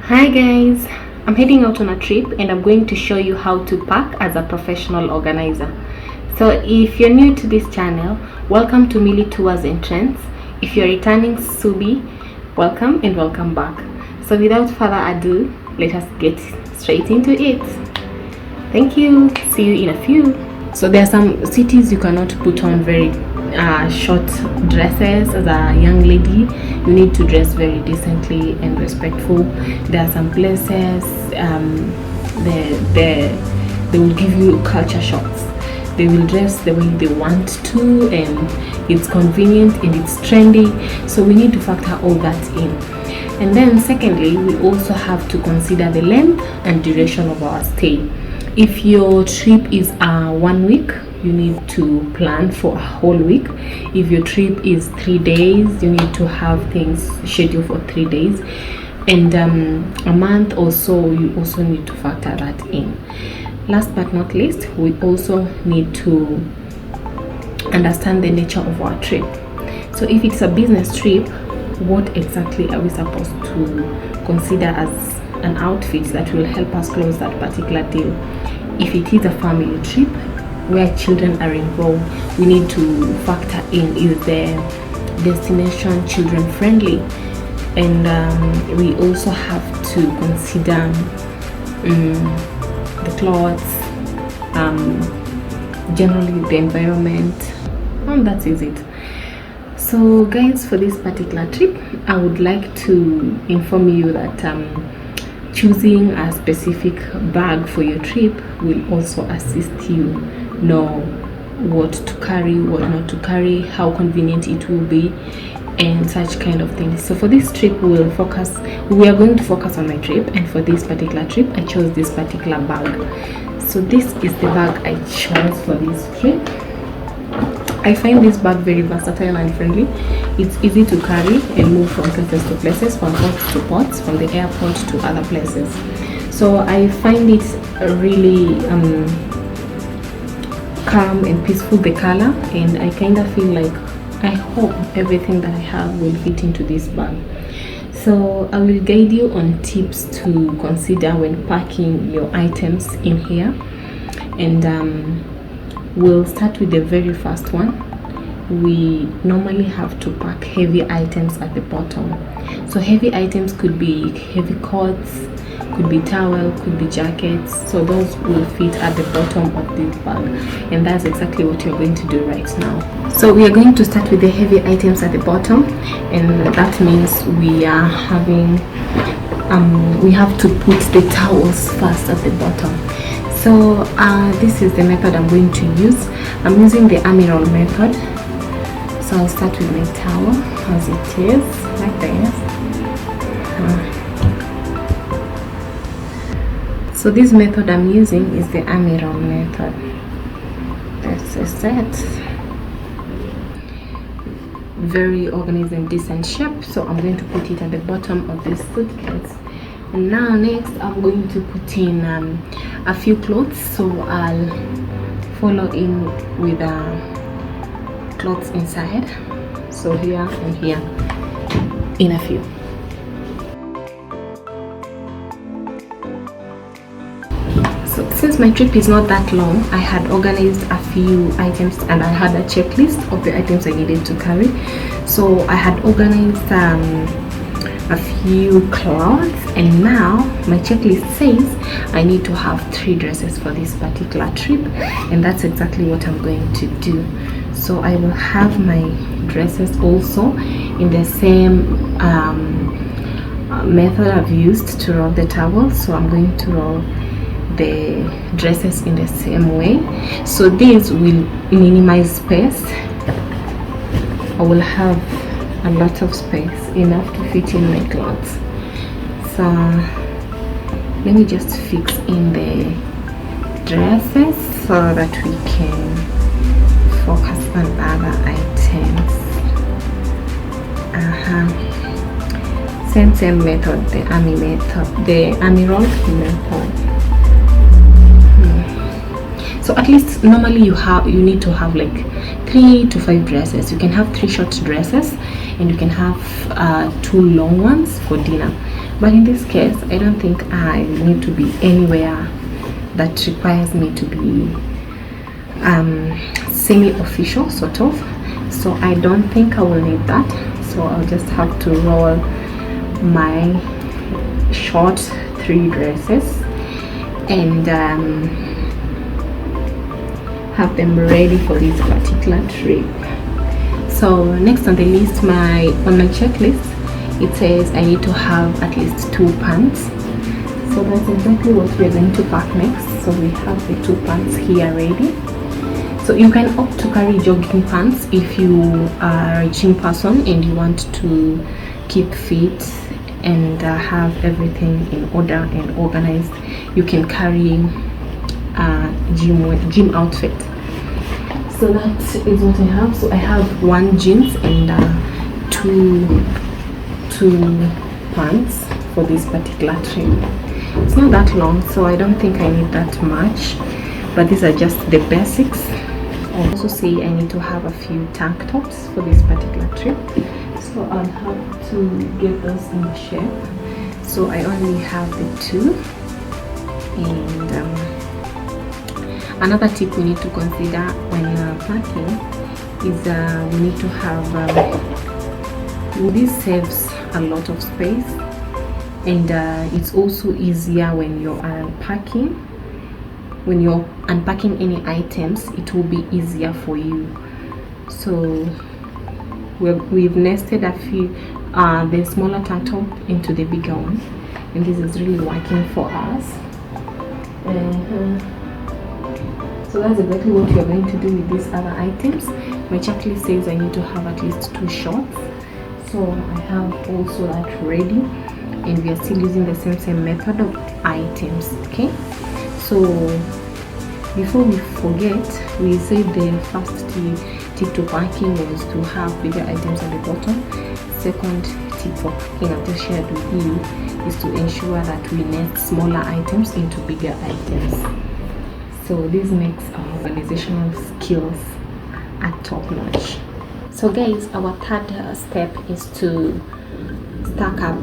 Hi guys, I'm heading out on a trip and I'm going to show you how to pack as a professional organizer. So if you're new to this channel, welcome to Mili Tours and Trends. If you're returning Subi, welcome and welcome back. So without further ado, let us get straight into it. Thank you. See you in a few. So there are some cities you cannot put on very short dresses. As a young lady, you need to dress very decently and respectful. There are some places they will give you culture shocks. They will dress the way they want to, and it's convenient and it's trendy, so we need to factor all that in. And then secondly, we also have to consider the length and duration of our stay. If your trip is 1 week, you need to plan for a whole week. If your trip is 3 days, you need to have things scheduled for 3 days. And a month or so, you also need to factor that in. Last but not least, we also need to understand the nature of our trip. So if it's a business trip, what exactly are we supposed to consider as an outfit that will help us close that particular deal? If it is a family trip where children are involved, we need to factor in, is the destination children friendly? And we also have to consider the clothes, generally the environment, and that is it. So guys, for this particular trip, I would like to inform you that choosing a specific bag for your trip will also assist you know what to carry, what not to carry, how convenient it will be, and such kind of things. So for this trip, we are going to focus on my trip, and for this particular trip I chose this particular bag. So this is the bag I chose for this trip. I find this bag very versatile and friendly. It's easy to carry and move from places to places, from ports to ports, from the airport to other places. So I find it really calm and peaceful, the color, and I kind of feel like I hope everything that I have will fit into this bag. So I will guide you on tips to consider when packing your items in here, and we'll start with the very first one. We normally have to pack heavy items at the bottom. So heavy items could be heavy coats, could be towel, could be jackets. So those will fit at the bottom of this bag, and that's exactly what you're going to do right now. So we are going to start with the heavy items at the bottom, and that means we are having we have to put the towels first at the bottom. So this is the method I'm going to use. I'm using the army roll method. So I'll start with my towel as it is, like this. So this method I'm using is the army roll method. This is it. Very organized and decent shape. So I'm going to put it at the bottom of this suitcase. And now next I'm going to put in a few clothes. So I'll follow in with clothes inside. So here and here in a few. So since my trip is not that long, I had organized a few items and I had a checklist of the items I needed to carry. So I had organized a few clothes, and now my checklist says I need to have 3 dresses for this particular trip, and that's exactly what I'm going to do. So I will have my dresses also in the same method I've used to roll the towels. So I'm going to roll the dresses in the same way, so this will minimize space. I will have a lot of space, enough to fit in my clothes. So let me just fix in the dresses so that we can focus on other items. Same method, the army roll method. So at least normally you need to have like 3 to 5 dresses. You can have 3 short dresses, and you can have 2 long ones for dinner. But in this case, I don't think I need to be anywhere that requires me to be semi-official sort of. So I don't think I will need that. So I'll just have to roll my short 3 dresses and have them ready for this particular trip. So next on the list, on my checklist, it says I need to have at least 2 pants. So that's exactly what we're going to pack next. So we have the 2 pants here ready. So you can opt to carry jogging pants if you are a gym person and you want to keep fit and have everything in order and organized. You can carry gym outfit. So that is what I have. So I have 1 jeans and 2 pants for this particular trip. It's not that long, so I don't think I need that much, but these are just the basics. I also say I need to have a few tank tops for this particular trip, so I'll have to get those in shape. So I only have the 2. And another tip we need to consider when packing is we need to have this saves a lot of space, and it's also easier when you are unpacking. When you're unpacking any items, it will be easier for you. So we've nested a few the smaller tank top into the bigger one, and this is really working for us. So that's exactly what you're going to do with these other items. My checklist says I need to have at least 2 shorts, so I have also that ready, and we are still using the same method of items. Okay, so before we forget, we said the first tip to packing was to have bigger items at the bottom. Second tip for packing I've just shared with you is to ensure that we nest smaller items into bigger items. So this makes our organizational skills at top notch. So guys, our third step is to stack up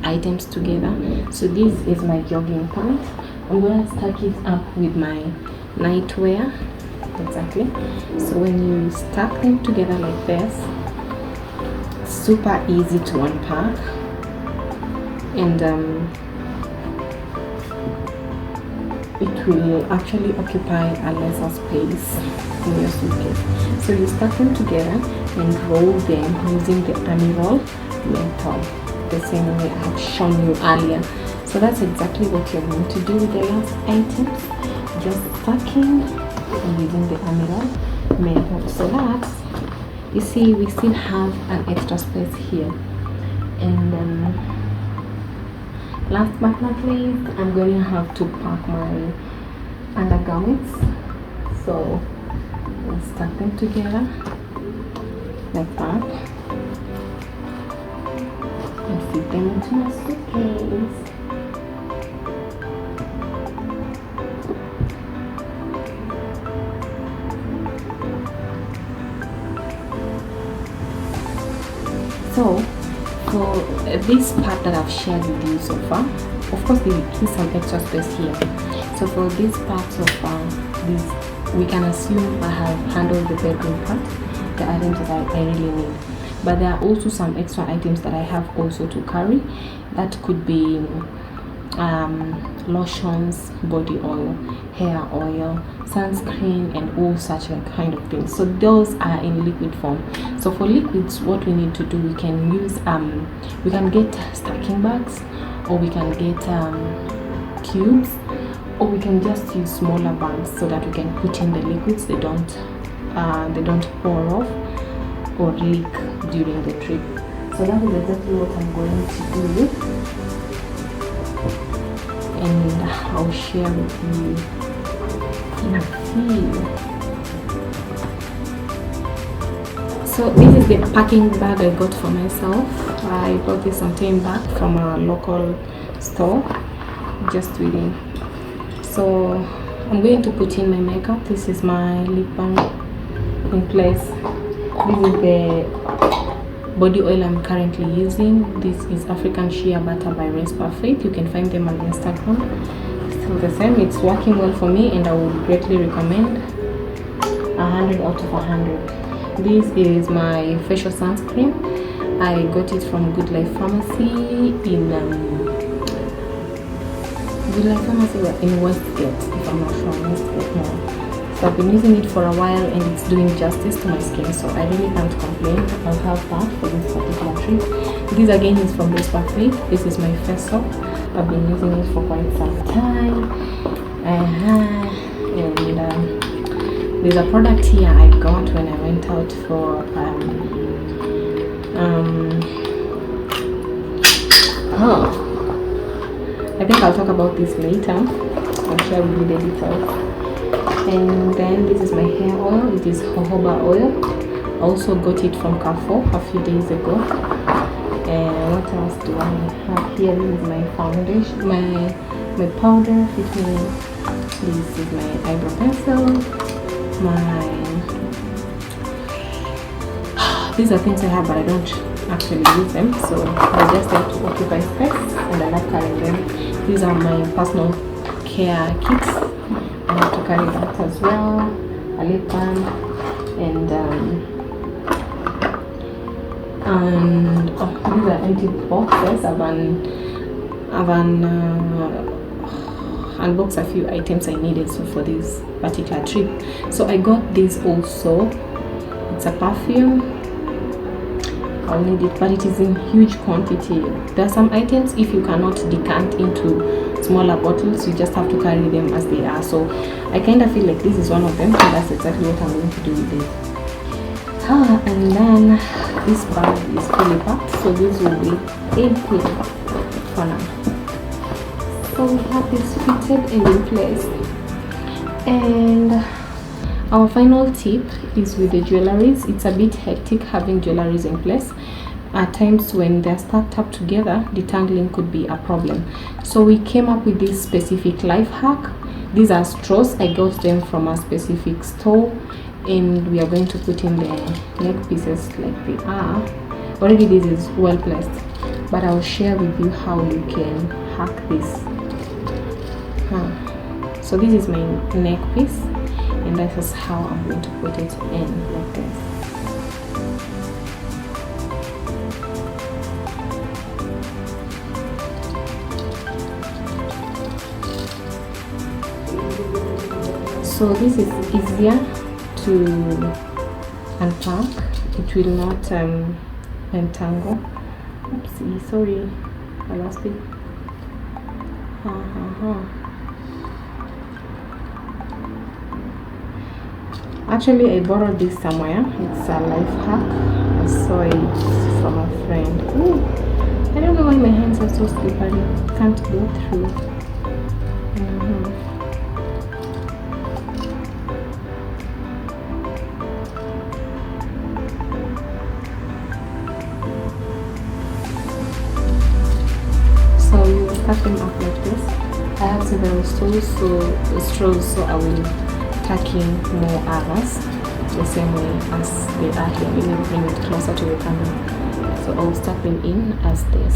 items together. So this is my jogging pant. I'm going to stack it up with my nightwear. Exactly. So when you stack them together like this, super easy to unpack, and it will actually occupy a lesser space in your suitcase. So you stack them together and roll them using the army roll method, the same way I have shown you earlier. So that's exactly what you're going to do with the last items, just stacking and using the army roll method. So that, you see, we still have an extra space here. And last but not least, I'm going to have to pack my undergarments. So I'll stack them together like that and fit them into my suitcase. So for this part that I've shared with you so far, of course there is some extra space here. So for this part of this, we can assume I have handled the bedroom part, the items that I really need. But there are also some extra items that I have also to carry. That could be lotions, body oil, hair oil, sunscreen, and all such kind of things. So those are in liquid form. So for liquids, what we need to do, we can use we can get stacking bags, or we can get cubes, or we can just use smaller bags so that we can put in the liquids. They don't pour off or leak during the trip. So that is exactly what I'm going to do, and I'll share with you in a few. So this is the packing bag I got for myself. I bought this some time back from a local store, just within. So I'm going to put in my makeup. This is my lip balm in place. This is body oil I'm currently using. This is African Shea Butter by Rest Perfect. You can find them on Instagram. Still the same, it's working well for me and I would greatly recommend. 100 out of 100. This is my facial sunscreen. I got it from Good Life Pharmacy in Westgate, if I'm not wrong, Westgate Mall. So I've been using it for a while and it's doing justice to my skin, so I really can't complain. I'll have that for this particular trip. This again is from Rest Perfect. This is my face soap. I've been using it for quite some time. And there's a product here I got when I went out for I think I'll talk about this later. I'll share with you the details. And then this is my hair oil. It is jojoba oil. I also got it from Carrefour a few days ago. And what else do I have here? This is my foundation, my powder. This is my eyebrow pencil. These are things I have, but I don't actually use them, so they're just there to occupy space, and I like carrying them. These are my personal care kits. I have to carry that as well. A lip balm and these are empty boxes. I've unboxed a few items I needed for this particular trip. So I got this also. It's a perfume. I'll need it, but it is in huge quantity. There are some items, if you cannot decant into smaller bottles, you just have to carry them as they are. So I kind of feel like this is one of them, and that's exactly what I'm going to do with it. And then this bag is fully packed, so this will be empty for now. So we have this fitted and in place. And our final tip is with the jewelries. It's a bit hectic having jewelries in place. At times when they're stacked up together, detangling could be a problem. So we came up with this specific life hack. These are straws. I got them from a specific store, and we are going to put in the neck pieces like they are. Already this is well placed, but I'll share with you how you can hack this. So this is my neck piece, and that is how I'm going to put it in like this. So this is easier to unpack. It will not entangle. Oopsie, sorry, I lost it. Actually, I borrowed this somewhere. It's a life hack. I saw it from a friend. Ooh, I don't know why my hands are so slippery. Can't go through. So you cut them up like this. I have several straws, so I will tack in more others the same way as they are here. Let me bring it closer to the camera. So I'll stack them in as this,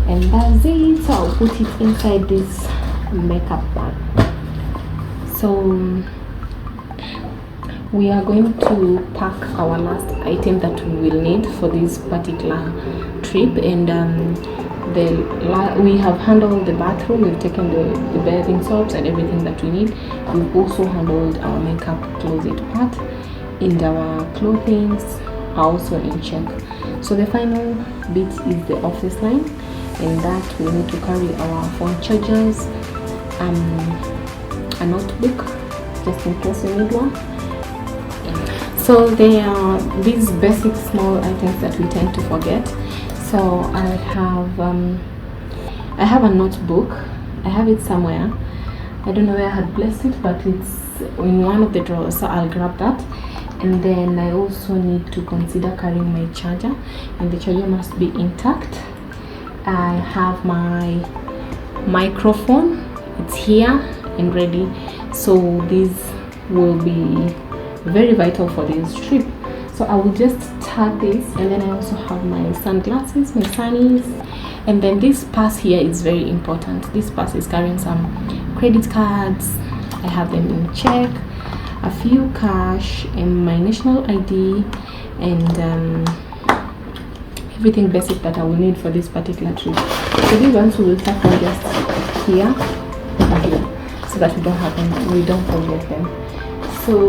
and that's it. So I'll put it inside this makeup bag. So we are going to pack our last item that we will need for this particular trip, and we have handled the bathroom. We've taken the bathing soaps and everything that we need. We've also handled our makeup closet part, and our clothing are also in check. So the final bit is the office line, and that we need to carry our phone chargers, a notebook just in case we need one. So there are these basic small items that we tend to forget. So I have a notebook. I have it somewhere. I don't know where I had placed it, but it's in one of the drawers, so I'll grab that. And then I also need to consider carrying my charger, and the charger must be intact. I have my microphone. It's here and ready. So this will be very vital for this trip. So So I will just tag this, and then I also have my sunglasses, my sunnies, and then this purse here is very important. This purse is carrying some credit cards. I have them in check, a few cash, and my national ID, and everything basic that I will need for this particular trip. So these ones we will tuck them just here and here, so that we don't forget them. So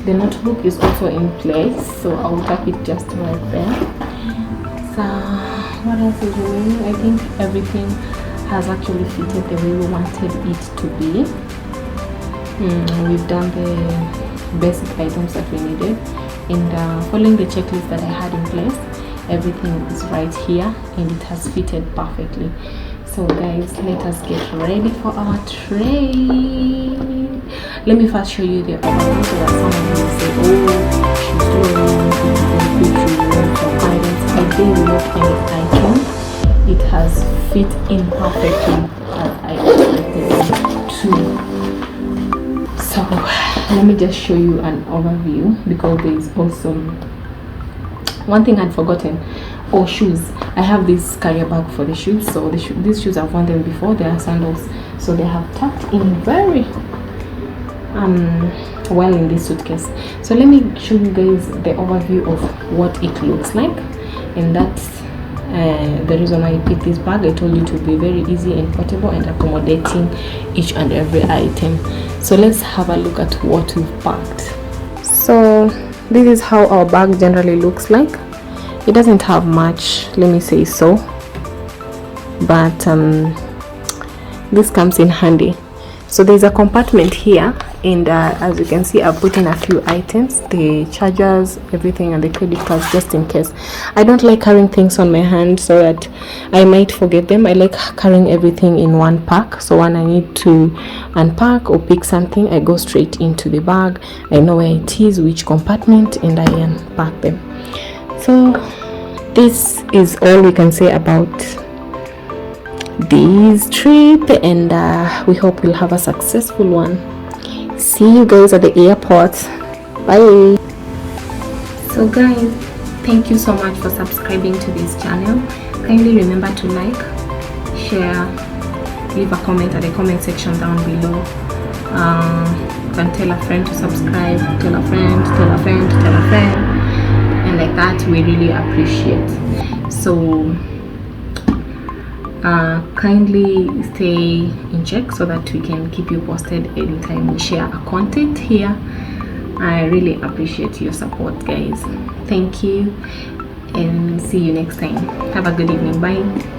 the notebook is also in place, so I will tuck it just right there. So what else is remaining? I think everything has actually fitted the way we wanted it to be. We've done the basic items that we needed, and following the checklist that I had in place, everything is right here and it has fitted perfectly. So guys, let us get ready for our trip. Let me first show you the overview, so that someone will say, oh, she's doing some items. I didn't look any item. It has fit in perfectly as I expected it to. So let me just show you an overview, because there is also one thing I'd forgotten. Oh, shoes. I have this carrier bag for the shoes. So these shoes, I've worn them before. They are sandals, so they have tucked in very well in this suitcase. So let me show you guys the overview of what it looks like, and that's the reason I picked this bag. I told you to be very easy and portable and accommodating each and every item. So let's have a look at what we've packed. So this is how our bag generally looks like. It doesn't have much, let me say so, but this comes in handy. So there's a compartment here, and as you can see, I've put in a few items, the chargers, everything, and the credit cards, just in case. I don't like carrying things on my hand so that I might forget them. I like carrying everything in one pack, so when I need to unpack or pick something, I go straight into the bag. I know where it is, which compartment, and I unpack them. So this is all we can say about this trip, and we hope we'll have a successful one. See you guys at the airport. Bye. So guys, thank you so much for subscribing to this channel. Kindly remember to like, share, leave a comment at the comment section down below. You can tell a friend to subscribe, tell a friend, tell a friend, tell a friend, and like that we really appreciate. So kindly stay in check so that we can keep you posted anytime we share our content here. I really appreciate your support, guys. Thank you, and see you next time. Have a good evening. Bye.